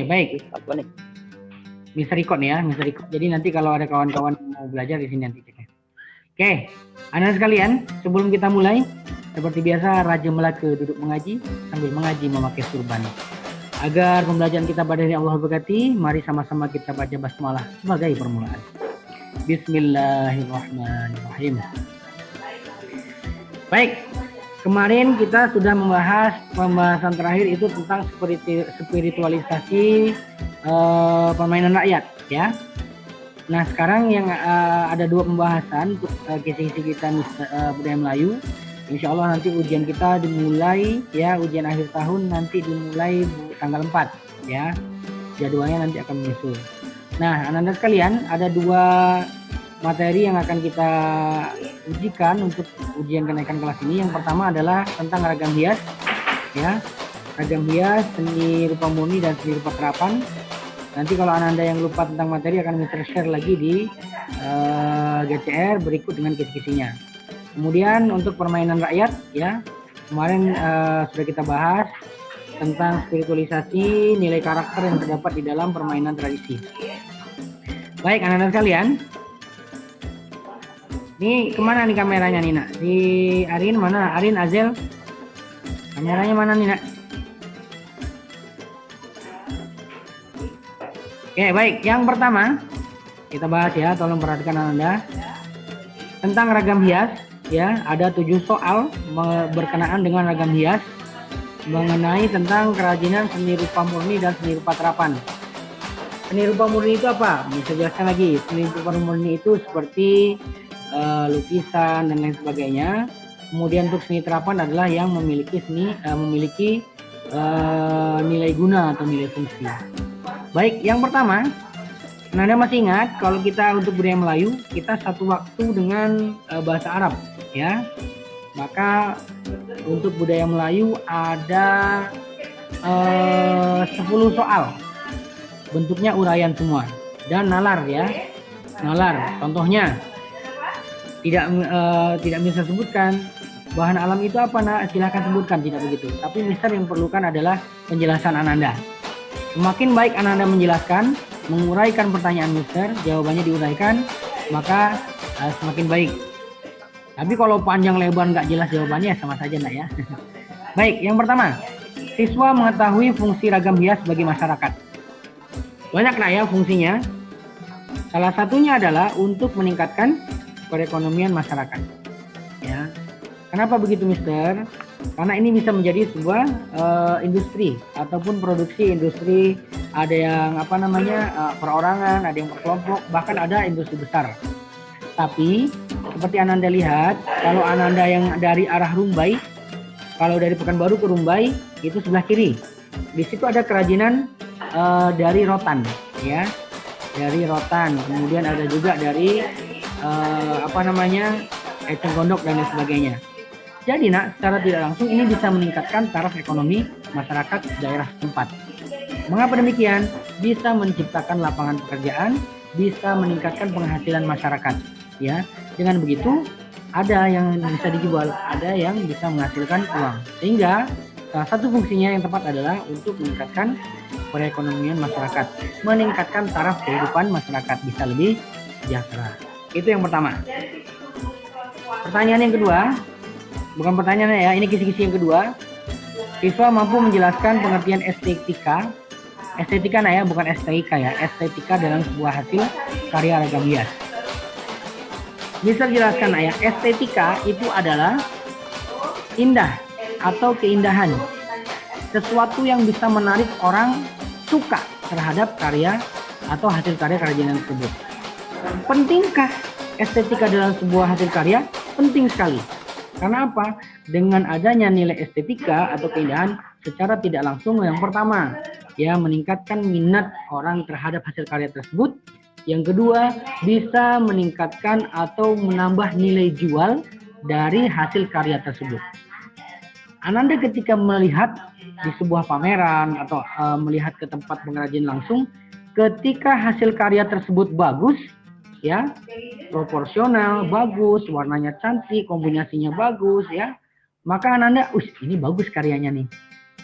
baik. Apa nih? Mr. Record nih ya, Mr. Record. Jadi nanti kalau ada kawan-kawan mau belajar di sini nanti ceknya. Oke, anak sekalian, sebelum kita mulai, seperti biasa Raja Melaka duduk mengaji sambil mengaji memakai surban. Agar pembelajaran kita pada hari Allah berkati, mari sama-sama kita baca basmalah sebagai permulaan. Bismillahirrahmanirrahim. Baik, kemarin kita sudah membahas pembahasan terakhir itu tentang spiritualisasi permainan rakyat ya. Nah sekarang yang ada dua pembahasan untuk kisi-kisi kita budaya Melayu. Insya Allah nanti ujian kita dimulai ya, ujian akhir tahun nanti dimulai tanggal 4 ya. Jadwalnya nanti akan menyusul. Nah anak-anak sekalian, ada dua materi yang akan kita ujikan untuk ujian kenaikan kelas ini. Yang pertama adalah tentang ragam hias ya. Ragam hias, seni rupa murni dan seni rupa terapan. Nanti kalau Ananda yang lupa tentang materi akan Mr. share lagi di GCR berikut dengan kisi-kisinya. Kemudian untuk permainan rakyat ya, kemarin sudah kita bahas tentang spiritualisasi nilai karakter yang terdapat di dalam permainan tradisi. Baik anak-anak sekalian, ini kemana nih kameranya nih nak? Di Arin mana? Arin, Azel, kameranya mana nih nak? Oke, baik. Yang pertama kita bahas ya, tolong perhatikan Anda tentang ragam hias ya. Ada 7 soal berkenaan dengan ragam hias mengenai tentang kerajinan seni rupa murni dan seni rupa terapan. Seni rupa murni itu apa? Bisa jelaskan lagi. Seni rupa murni itu seperti lukisan dan lain sebagainya. Kemudian untuk seni terapan adalah yang memiliki nilai guna atau nilai fungsi. Baik, yang pertama, Anda masih ingat kalau kita untuk budaya Melayu, kita satu waktu dengan bahasa Arab, ya. Maka untuk budaya Melayu ada 10 soal, bentuknya uraian semua dan nalar ya, nalar. Contohnya tidak bisa sebutkan bahan alam itu apa nak, silahkan sebutkan, tidak begitu. Tapi Mister yang perlukan adalah penjelasan Ananda. Semakin baik Ananda menjelaskan, menguraikan pertanyaan Mister, jawabannya diuraikan, maka semakin baik. Tapi kalau panjang lebar nggak jelas jawabannya sama saja nak ya. Baik, yang pertama, siswa mengetahui fungsi ragam hias bagi masyarakat. Banyak nak ya fungsinya. Salah satunya adalah untuk meningkatkan perekonomian masyarakat. Ya, kenapa begitu Mister? Karena ini bisa menjadi sebuah industri ataupun produksi industri, ada yang perorangan, ada yang perkelompok, bahkan ada industri besar. Tapi seperti Ananda lihat, kalau Ananda yang dari arah Rumbai, kalau dari Pekanbaru ke Rumbai itu sebelah kiri. Di situ ada kerajinan dari rotan, ya, dari rotan. Kemudian ada juga dari eceng gondok dan lain sebagainya. Jadi nak, secara tidak langsung ini bisa meningkatkan taraf ekonomi masyarakat daerah setempat. Mengapa demikian? Bisa menciptakan lapangan pekerjaan, bisa meningkatkan penghasilan masyarakat. Ya, dengan begitu ada yang bisa dijual, ada yang bisa menghasilkan uang. Sehingga salah satu fungsinya yang tepat adalah untuk meningkatkan perekonomian masyarakat, meningkatkan taraf kehidupan masyarakat, bisa lebih sejahtera. Itu yang pertama. Pertanyaan yang kedua. Bukan pertanyaannya ya, ini kisi-kisi yang kedua. Siswa mampu menjelaskan pengertian estetika. Estetika nah ya, bukan estetika ya. Estetika dalam sebuah hasil karya ragam hias. Bisa jelaskan nah ya, estetika itu adalah indah atau keindahan. Sesuatu yang bisa menarik orang suka terhadap karya atau hasil karya kerajinan tersebut. Pentingkah estetika dalam sebuah hasil karya? Penting sekali. Karena apa? Dengan adanya nilai estetika atau keindahan secara tidak langsung, yang pertama, ya meningkatkan minat orang terhadap hasil karya tersebut. Yang kedua, bisa meningkatkan atau menambah nilai jual dari hasil karya tersebut. Ananda ketika melihat di sebuah pameran atau melihat ke tempat pengrajin langsung, ketika hasil karya tersebut bagus, ya, proporsional, bagus, warnanya cantik, kombinasinya bagus, ya, maka Ananda, ini bagus karyanya nih.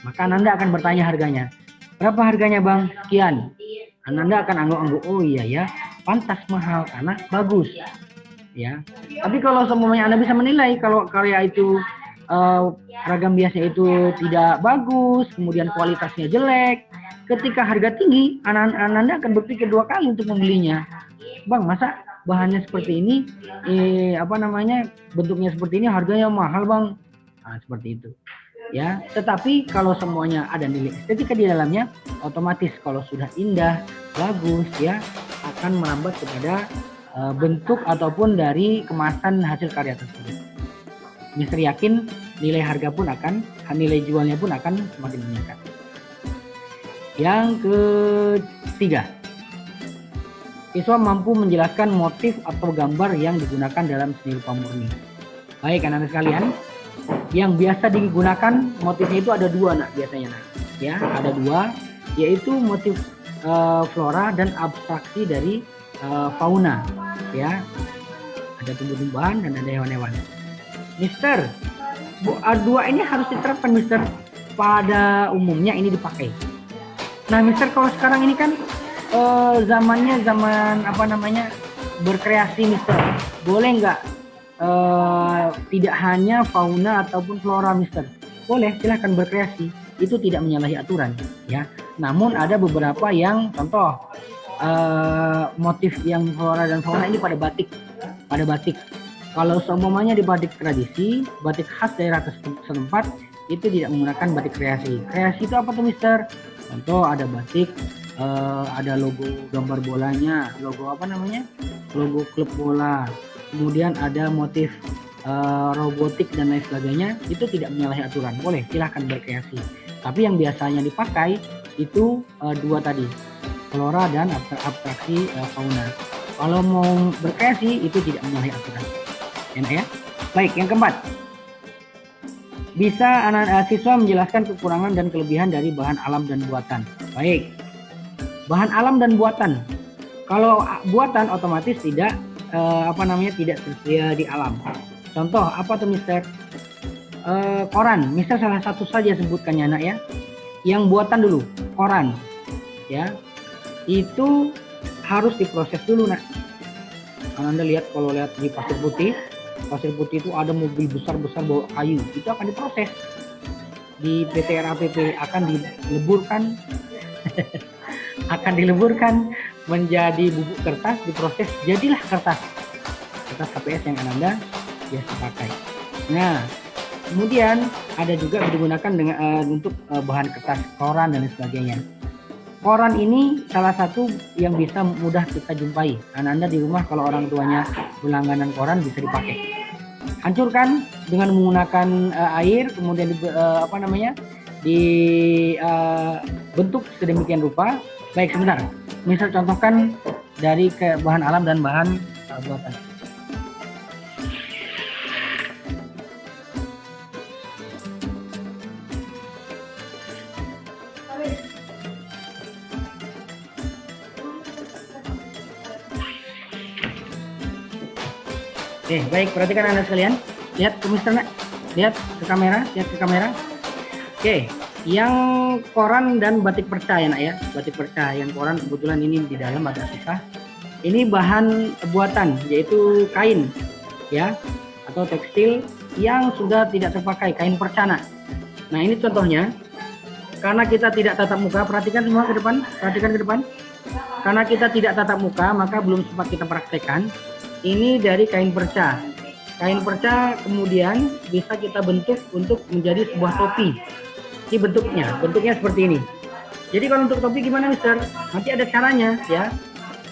Maka Ananda akan bertanya harganya. Berapa harganya Bang? Sekian. Anda akan angguk-angguk, oh iya ya, pantas mahal karena bagus. Ya. Tapi kalau semuanya Anda bisa menilai kalau karya itu ragam biasnya itu tidak bagus, kemudian kualitasnya jelek, ketika harga tinggi, Anda akan berpikir 2 kali untuk membelinya. Bang, masa bahannya seperti ini, bentuknya seperti ini, harganya mahal Bang. Nah, seperti itu. Ya, tetapi kalau semuanya ada nilai estetika di dalamnya, otomatis kalau sudah indah, bagus ya, akan merambat kepada bentuk ataupun dari kemasan hasil karya tersebut. Mister yakin nilai harga pun akan, nilai jualnya pun akan semakin meningkat. Yang ketiga, siswa mampu menjelaskan motif atau gambar yang digunakan dalam seni rupa murni. Baik anak-anak sekalian, yang biasa digunakan motifnya itu ada 2 nak biasanya nak. Ya, ada 2, yaitu motif flora dan abstraksi dari fauna. Ya, ada tumbuh-tumbuhan dan ada hewan-hewan. Mister, 2 ini harus diterapkan Mister. Pada umumnya ini dipakai. Nah Mister, kalau sekarang ini kan zamannya zaman berkreasi Mister. Boleh nggak tidak hanya fauna ataupun flora Mister? Boleh, silahkan berkreasi. Itu tidak menyalahi aturan ya. Namun ada beberapa yang contoh motif yang flora dan fauna ini pada batik. Kalau seumpamanya di batik tradisi, batik khas daerah setempat, itu tidak menggunakan batik kreasi. Kreasi itu apa tuh Mister? Contoh ada batik, ada logo gambar bolanya, logo logo klub bola. Kemudian ada motif robotik dan lain sebagainya, itu tidak menyalahi aturan. Boleh, silahkan berkreasi. Tapi yang biasanya dipakai itu 2 tadi, flora dan abstraksi fauna. Kalau mau berkreasi itu tidak menyalahi aturan. Enak ya? Baik, yang keempat. Bisa anak siswa menjelaskan kekurangan dan kelebihan dari bahan alam dan buatan. Baik. Bahan alam dan buatan. Kalau buatan otomatis tidak tidak tersedia di alam. Contoh apa tuh Mister? Koran. Mister salah satu saja sebutkannya anak ya. Yang buatan dulu, koran. Ya. Itu harus diproses dulu nak. Anda lihat kalau lihat di Pasir Putih itu ada mobil besar-besar bawa kayu, itu akan diproses di PT RAPP, akan dileburkan menjadi bubuk kertas, diproses jadilah kertas KPS yang Anda biasa pakai. Nah kemudian ada juga digunakan untuk bahan kertas koran dan sebagainya. Koran ini salah satu yang bisa mudah kita jumpai. Anda di rumah kalau orang tuanya berlangganan koran bisa dipakai. Hancurkan dengan menggunakan air, kemudian dibentuk sedemikian rupa. Baik, sebentar. Misal contohkan dari bahan alam dan bahan buatan. Oke, baik, perhatikan Anda sekalian. Lihat ke Mister nak. Lihat ke kamera. Oke, yang koran dan batik perca ya nak ya. Batik perca, yang koran kebetulan ini di dalam ada susah. Ini bahan buatan, yaitu kain ya, atau tekstil yang sudah tidak terpakai, kain perca nak. Nah ini contohnya. Karena kita tidak tatap muka, perhatikan semua ke depan. Karena kita tidak tatap muka, maka belum sempat kita praktekkan. Ini dari kain perca. Kain perca kemudian bisa kita bentuk untuk menjadi sebuah topi. Ini bentuknya seperti ini. Jadi kalau untuk topi gimana Mister? Nanti ada caranya ya.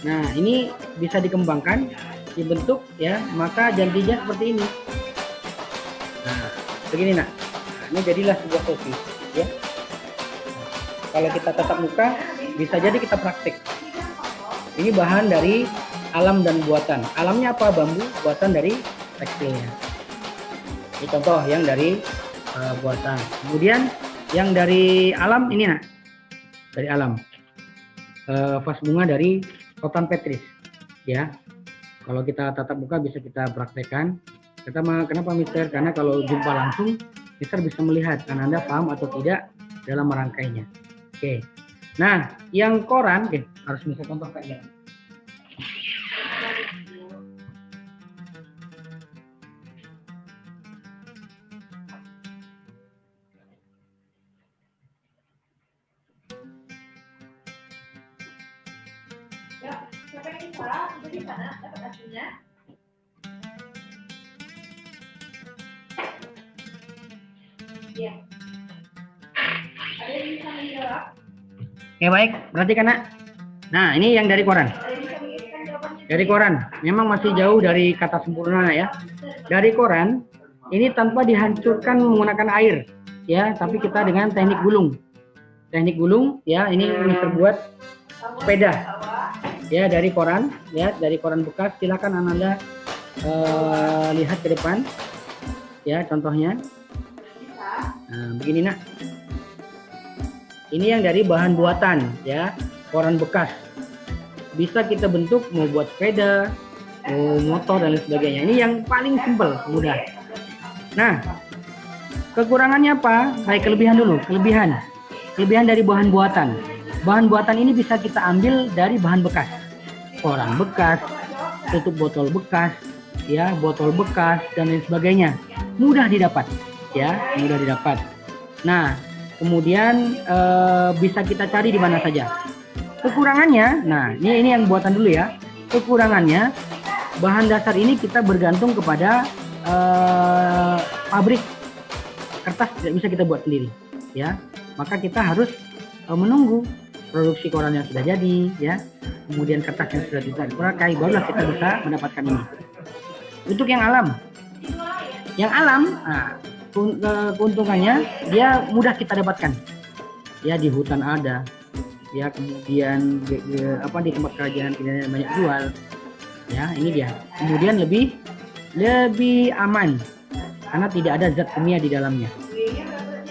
Nah ini bisa dikembangkan, dibentuk ya, maka jantinya seperti ini. Nah begini nak. Nah, ini jadilah sebuah topi ya. Kalau kita tatap muka, bisa jadi kita praktek. Ini bahan dari alam dan buatan. Alamnya apa? Bambu, buatan dari tekstilnya. Ini contoh yang dari buatan. Kemudian yang dari alam ini nak, dari alam vas bunga dari rotan petris ya. Kalau kita tatap muka bisa kita praktekkan. Kenapa Mister? Karena kalau jumpa langsung Mister bisa melihat kan Anda paham atau tidak dalam merangkainya. Oke. Nah, yang koran, harus bisa contoh kayak Oke, baik, perhatikan nak. Nah, ini yang dari koran. Dari koran, memang masih jauh dari kata sempurna ya. Dari koran, ini tanpa dihancurkan menggunakan air, ya, tapi kita dengan teknik gulung. Teknik gulung, ya, ini terbuat sepeda, ya, dari koran, ya, dari koran bekas. Silakan Ananda lihat ke depan, ya, contohnya. Nah, begini nak. Ini yang dari bahan buatan, ya, koran bekas. Bisa kita bentuk mau buat sepeda, mau motor dan lain sebagainya. Ini yang paling simpel, mudah. Nah, kekurangannya apa? Baik, kelebihan dulu. Kelebihan dari bahan buatan. Bahan buatan ini bisa kita ambil dari bahan bekas. Koran bekas, tutup botol bekas, ya, botol bekas dan lain sebagainya. Mudah didapat, ya, mudah didapat. Nah, kemudian bisa kita cari di mana saja. Kekurangannya, nah ini yang buatan dulu ya. Kekurangannya, bahan dasar ini kita bergantung kepada pabrik. Kertas tidak bisa kita buat sendiri, ya. Maka kita harus menunggu produksi koran yang sudah jadi, ya. Kemudian kertas yang sudah dipakai, barulah kita bisa mendapatkan ini. Untuk yang alam, nah, keuntungannya dia mudah kita dapatkan, ya, di hutan ada, ya, kemudian di tempat kerajaan tidak banyak jual, ya, ini dia. Kemudian lebih aman karena tidak ada zat kimia di dalamnya.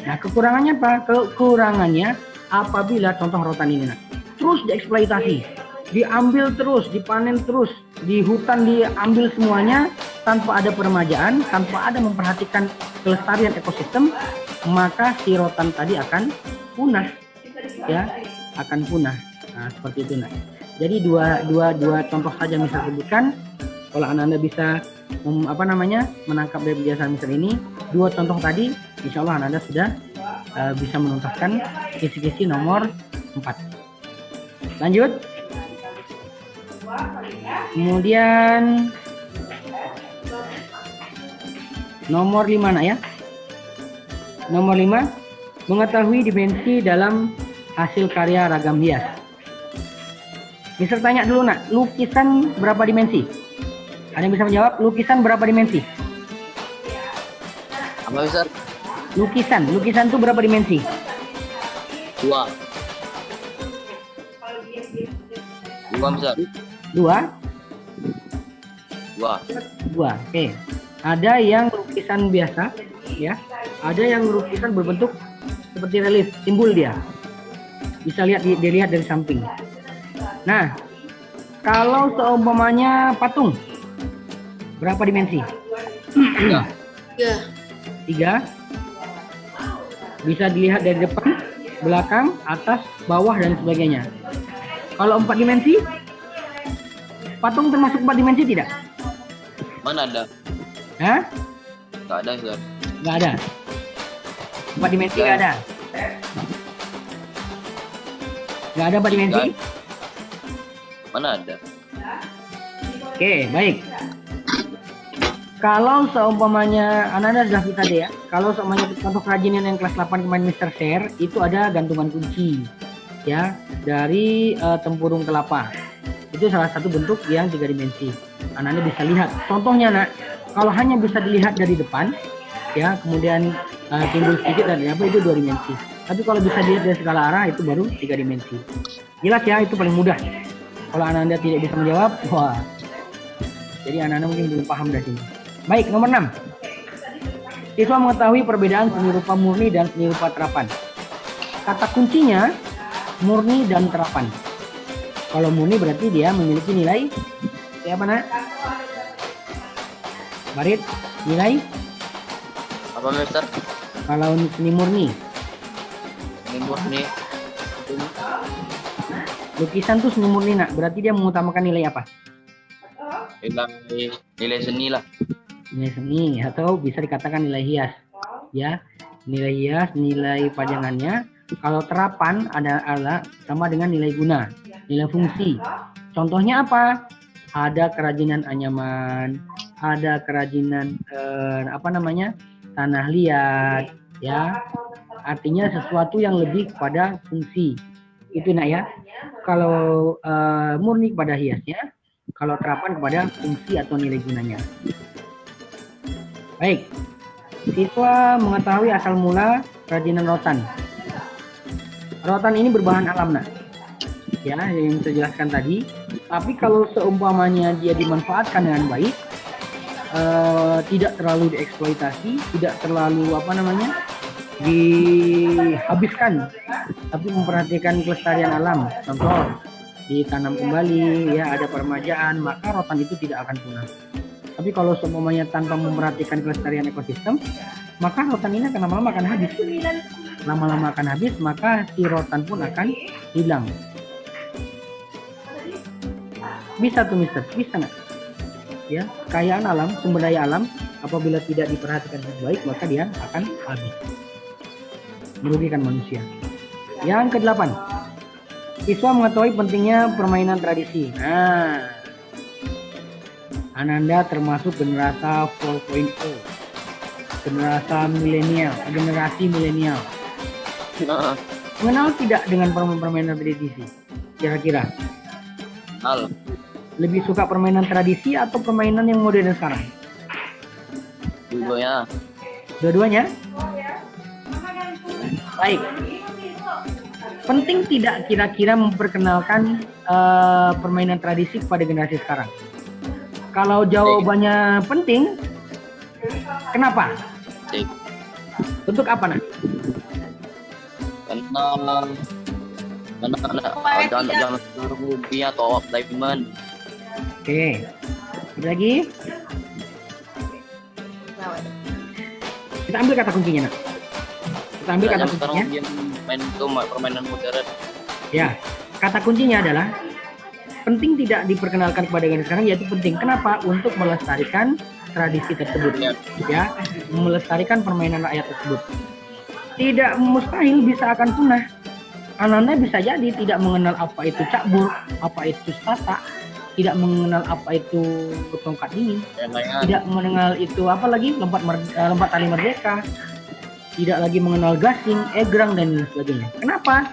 Nah, kekurangannya apa? Kekurangannya apabila contoh rotan ini terus dieksploitasi, diambil terus, dipanen terus, di hutan diambil semuanya tanpa ada peremajaan, tanpa ada memperhatikan kelestarian ekosistem, maka si rotan tadi akan punah, ya, akan punah. Nah, seperti itu nak. Jadi dua contoh saja misal sebutkan. Kalau Anda bisa menangkap dari penjelasan misal ini, dua contoh tadi, insya Allah Anda sudah bisa menuntaskan kisi-kisi nomor 4. Lanjut. Kemudian nomor 5 nak, ya. Nomor 5, mengetahui dimensi dalam hasil karya ragam hias. Bisa tanya dulu nak, lukisan berapa dimensi? Ada yang bisa menjawab, lukisan berapa dimensi? Apa besar? Lukisan itu berapa dimensi? 2 besar. 2. Oke. Ada yang lukisan biasa, ya. Ada yang lukisan berbentuk seperti relief, simbol dia. Bisa dilihat dari samping. Nah, kalau seumpamanya patung, berapa dimensi? 3. Bisa dilihat dari depan, belakang, atas, bawah dan sebagainya. Kalau 4 dimensi, patung termasuk 4 dimensi tidak? Mana ada? Hah? Nggak ada, Ustaz. Nggak ada. 4 dimensi nggak ada. Nggak ada 4 dimensi? Mana ada? Oke, baik. Kalau seumpamanya Anda sudah kita deh ya. Kalau seumpamanya contoh kerajinan yang kelas 8 kemarin Mr. Share, itu ada gantungan kunci, ya, dari tempurung kelapa. Itu salah satu bentuk yang 3 dimensi. Anda bisa lihat. Contohnya nak, kalau hanya bisa dilihat dari depan, ya, kemudian timbul sedikit dan apa, itu 2 dimensi. Tapi kalau bisa dilihat dari segala arah, itu baru 3 dimensi. Jelas ya, itu paling mudah. Kalau Anda tidak bisa menjawab, wah, jadi Anda mungkin belum paham dari sini. Baik, nomor 6. Siswa mengetahui perbedaan seni rupa murni dan seni rupa terapan. Kata kuncinya murni dan terapan. Kalau murni berarti dia memiliki nilai apa nak? Barit, nilai? Apa Mister? Kalau seni murni. Ini murni Lukisan tuh seni murni nak, berarti dia mengutamakan nilai apa? Nilai seni lah. Nilai seni atau bisa dikatakan nilai hias. Ya, nilai hias, nilai pajangannya. Kalau terapan ada sama dengan nilai guna, nilai fungsi. Contohnya apa? Ada kerajinan anyaman, ada kerajinan tanah liat, ya. Artinya sesuatu yang lebih kepada fungsi. Itu nak ya. Kalau murni kepada hiasnya, kalau terapan kepada fungsi atau nilai gunanya. Baik. Siswa mengetahui asal mula kerajinan rotan. Rotan ini berbahan alam nak. Ya, yang saya jelaskan tadi. Tapi kalau seumpamanya dia dimanfaatkan dengan baik, tidak terlalu dieksploitasi, tidak terlalu dihabiskan, tapi memperhatikan kelestarian alam. Contoh, ditanam kembali, ya ada peremajaan, maka rotan itu tidak akan punah. Tapi kalau seumpamanya tanpa memperhatikan kelestarian ekosistem, maka rotan ini akan lama-lama akan habis. Lama-lama akan habis, maka si rotan pun akan hilang. Bisa tuh Mister, bisa nggak? Ya, kekayaan alam, sumber daya alam, apabila tidak diperhatikan dengan baik, maka dia akan habis. Merugikan manusia. Yang ke-8, siswa mengetahui pentingnya permainan tradisi. Nah, Ananda termasuk generasi 4.0, generasi milenial. Mengenal tidak dengan permainan tradisi? Kira-kira? Kenal. Lebih suka permainan tradisi atau permainan yang modern sekarang? Dua-duanya? Baik. Penting tidak kira-kira memperkenalkan permainan tradisi kepada generasi sekarang? Kalau jawabannya penting, kenapa? Untuk apa nak? Karena jangan rupiah atau diamond. Oke. Lagi. Kita ambil kata kuncinya nak. Kita ambil kata kuncinya. Main itu permainan modern. Ya, kata kuncinya adalah penting tidak diperkenalkan kepada generasi sekarang, yaitu penting. Kenapa? Untuk melestarikan tradisi tersebut. Ya, melestarikan permainan rakyat tersebut. Tidak mustahil bisa akan punah. Ananda bisa jadi tidak mengenal apa itu cakbur, apa itu stata, tidak mengenal apa itu tongkat dingin, tidak mengenal itu apa lagi lompat tali merdeka, tidak lagi mengenal gasing, egrang dan lain sebagainya. Kenapa?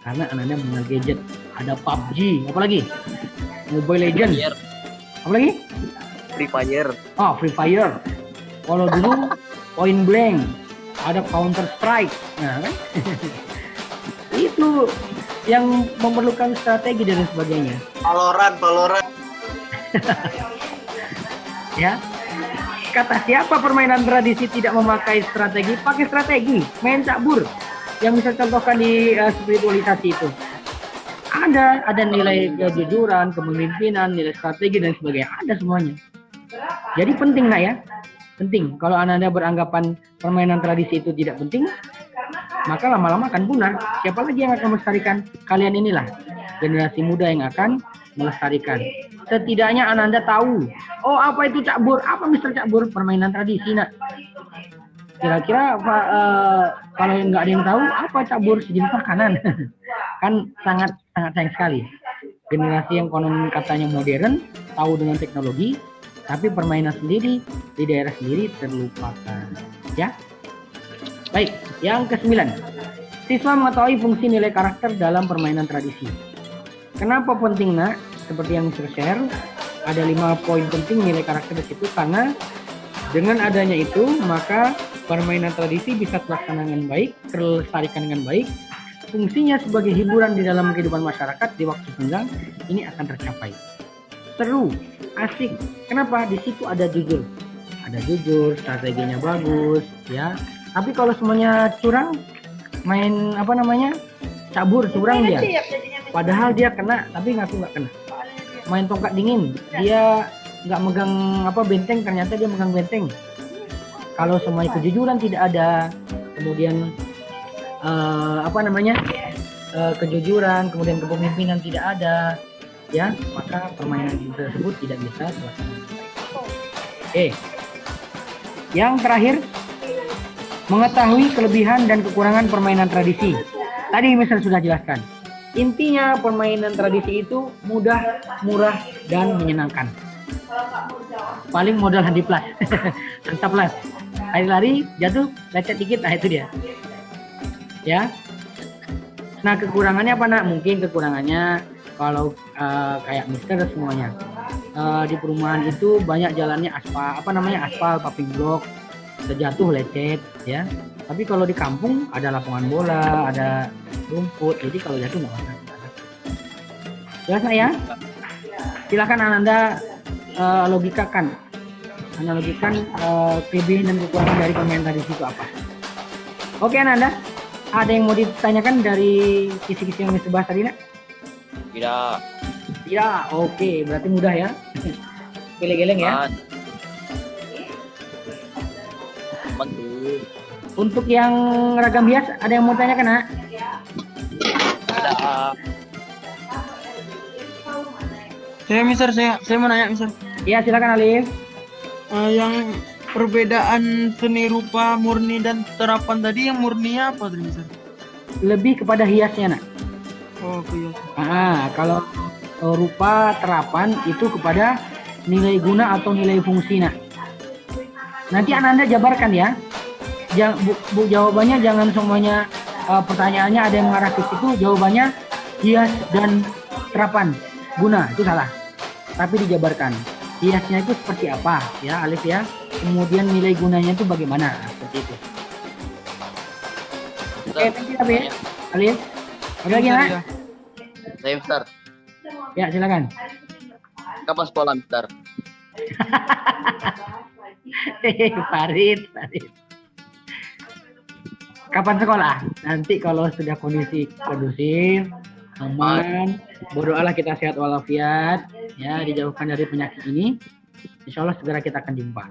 Karena Ananda mengenal gadget. Ada PUBG, apa lagi? Mobile Legends. Apa lagi? Free Fire. Oh, Free Fire. Kalau dulu Point Blank, ada Counter Strike. Nah, kan? Itu yang memerlukan strategi dan sebagainya. Valorant. Ya. Kata siapa permainan tradisi tidak memakai strategi? Pakai strategi, main cakbur. Yang bisa contohkan di spiritualisasi itu. Ada nilai kejujuran, kepemimpinan, nilai strategi dan sebagainya. Ada semuanya. Jadi penting nak ya. Penting. Kalau Ananda beranggapan permainan tradisi itu tidak penting, maka lama-lama akan punah. Siapa lagi yang akan melestarikan? Kalian inilah generasi muda yang akan melestarikan. Setidaknya Ananda tahu. Oh, apa itu cakbur? Apa Mister Cakbur? Permainan tradisi nak. Kira-kira kalau nggak ada yang tahu apa cakbur, sejenis makanan. Kan sangat sayang sekali. Generasi yang konon katanya modern, tahu dengan teknologi, tapi permainan sendiri di daerah sendiri terlupakan. Ya. Baik, yang ke-9. Siswa mengetahui fungsi nilai karakter dalam permainan tradisi. Kenapa penting nak? Seperti yang saya share, ada 5 poin penting nilai karakter di situ, karena dengan adanya itu maka permainan tradisi bisa terlaksana dengan baik, terlestarikan dengan baik. Fungsinya sebagai hiburan di dalam kehidupan masyarakat di waktu senggang ini akan tercapai. Seru, asik. Kenapa? Di situ ada jujur, strateginya bagus, ya. Tapi kalau semuanya curang, main cakbur curang dia. Padahal dia kena, tapi ngaku nggak kena. Main tongkat dingin, dia nggak megang benteng, ternyata dia megang benteng. Kalau semua kejujuran tidak ada, kemudian kejujuran, kemudian kepemimpinan tidak ada, ya, maka permainan tersebut tidak bisa terlaksana. Oke. Yang terakhir, mengetahui kelebihan dan kekurangan permainan tradisi. Tadi Mister sudah jelaskan. Intinya permainan tradisi itu mudah, murah, dan menyenangkan. Paling modal handi plus. Mantap plus. Lari-lari, jatuh, lecet dikit, nah itu dia. Ya. Nah, kekurangannya apa, Nak? Mungkin kekurangannya kalau kayak Mister semuanya. Di perumahan itu banyak jalannya aspal, paving block, terjatuh lecet, ya. Tapi kalau di kampung ada lapangan bola, ada rumput, jadi kalau jatuh nggak masalah. Jelas nggak ya? Silakan Ananda logikakan, analogikan kelebihan dan kekurangan dari permainan tradisi itu apa. Oke Ananda, ada yang mau ditanyakan dari kisi-kisi yang Mister bahas tadi, Nak? Tidak. Tidak, oke, berarti mudah ya. Geleng-geleng ya. Aman tuh. Untuk yang ragam hias, ada yang mau tanyakan, Nak? Tidak. Saya mau nanya Mister. Iya, silakan Alif. Yang perbedaan seni rupa murni dan terapan tadi, yang murninya apa tadi Mister? Lebih kepada hiasnya, Nak. Oh iya. Kalau rupa terapan itu kepada nilai guna atau nilai fungsi, Nak. Nanti Ananda jabarkan ya. Jawabannya jangan semuanya pertanyaannya ada yang mengarah ke situ, jawabannya hias dan terapan guna, itu salah. Tapi dijabarkan. Hiasnya itu seperti apa ya, Alif ya. Kemudian nilai gunanya itu bagaimana, seperti itu. Oke, thank you Alif. Alif. Ada lagi, Nak? Saya Mister. Ya, silakan. Kapan sekolah Mister? Farid. Kapan sekolah? Nanti kalau sudah kondisi kondusif, aman, berdoalah kita sehat walafiat, ya, dijauhkan dari penyakit ini. Insya Allah segera kita akan jumpa.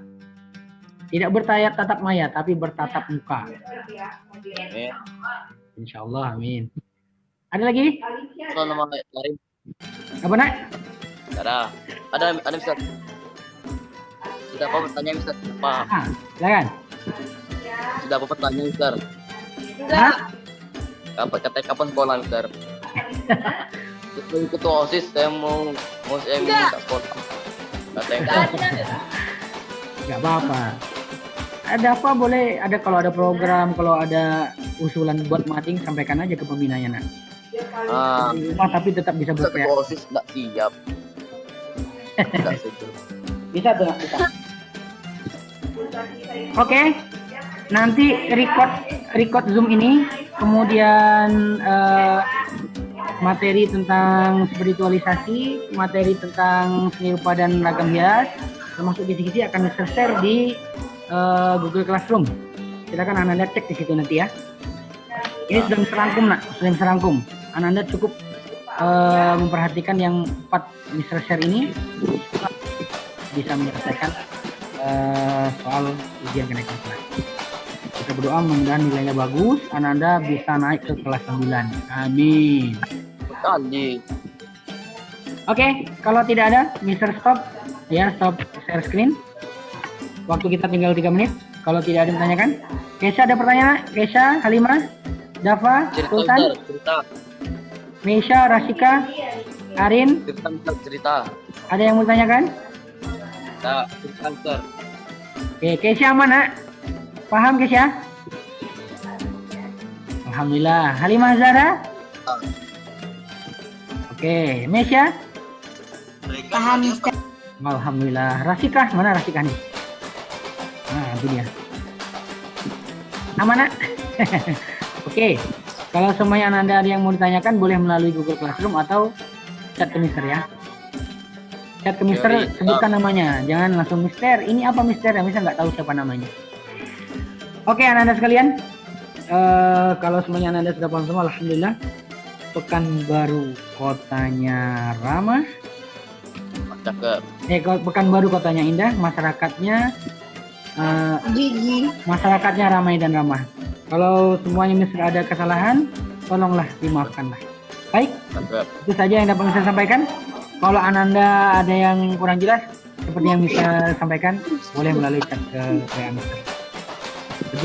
Tidak bertayap tatap maya, tapi bertatap muka. Amin. Insya Allah, amin. Ada lagi? Soal nama lain. Apa, Nak? Ada Mister. Sudah apa pertanyaan Mister? Apa? Silakan. Sudah apa pertanyaan Mister? Hah? Kapan sekolah Mister? Ketua OSIS, saya mau minta sekolah. Nggak apa-apa. Ada apa boleh, ada kalau ada program, kalau ada usulan buat mating, sampaikan aja ke pembinanya, Nak. Di rumah tapi tetap bisa berkreasi. Ketua OSIS nggak siap. Nggak siap. Bisa tuh, Nak, bisa. Oke. Nanti record Zoom ini, kemudian materi tentang spiritualisasi, materi tentang seni rupa dan ragam hias, termasuk kisi-kisi akan share di Google Classroom. Silakan Ananda cek di situ nanti ya. Ini sudah serangkum, Nak, sudah serangkum. Ananda cukup memperhatikan yang 4 Mr. Share ini bisa menyelesaikan soal ujian kenaikan kelas. Kita berdoa mudah-mudahan nilainya bagus, Ananda bisa naik ke kelas 9. Amin. Kali. Oke, kalau tidak ada, Mr. Stop ya, stop share screen. Waktu kita tinggal 3 menit. Kalau tidak ada yang ditanyakan, Kesha ada pertanyaan? Kesha, Halimah, Dava, Sultan, Cerita. Meisha, Rasika, Arin, Cerita. ada yang mau ditanyakan? Cerita Mister. Oke, Kesha aman, Nak? Paham, Kesha? Alhamdulillah. Halimah Zara? Oke, Meisha? Paham Mister. Alhamdulillah. Rasika, mana Rasika nih? Nah, itu dia. Aman, Nak? Oke. Kalau semuanya Anda ada yang mau ditanyakan, boleh melalui Google Classroom atau chat ke Mister ya. Chat ke Mister, sebutkan namanya. Jangan langsung Mister, ini apa Mister? Mister nggak tahu siapa namanya. Oke, Anda sekalian. Kalau semuanya Anda sudah paham semua, alhamdulillah. Pekanbaru kotanya ramah. Cakep. Pekanbaru kotanya indah, masyarakatnya masyarakatnya ramai dan ramah. Kalau semuanya Mister ada kesalahan, tolonglah dimaafkanlah. Baik, Mantap. itu saja yang dapat saya sampaikan. Kalau Ananda ada yang kurang jelas, seperti yang bisa sampaikan, boleh melalui chat ke WA Mister.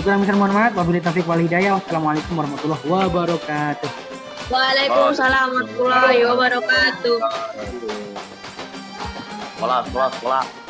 Kurang Mister, mohon maaf. Wabillahi taufiq wal hidayah. Wassalamualaikum warahmatullahi wabarakatuh. Waalaikumsalam warahmatullahi wabarakatuh. Sekolah.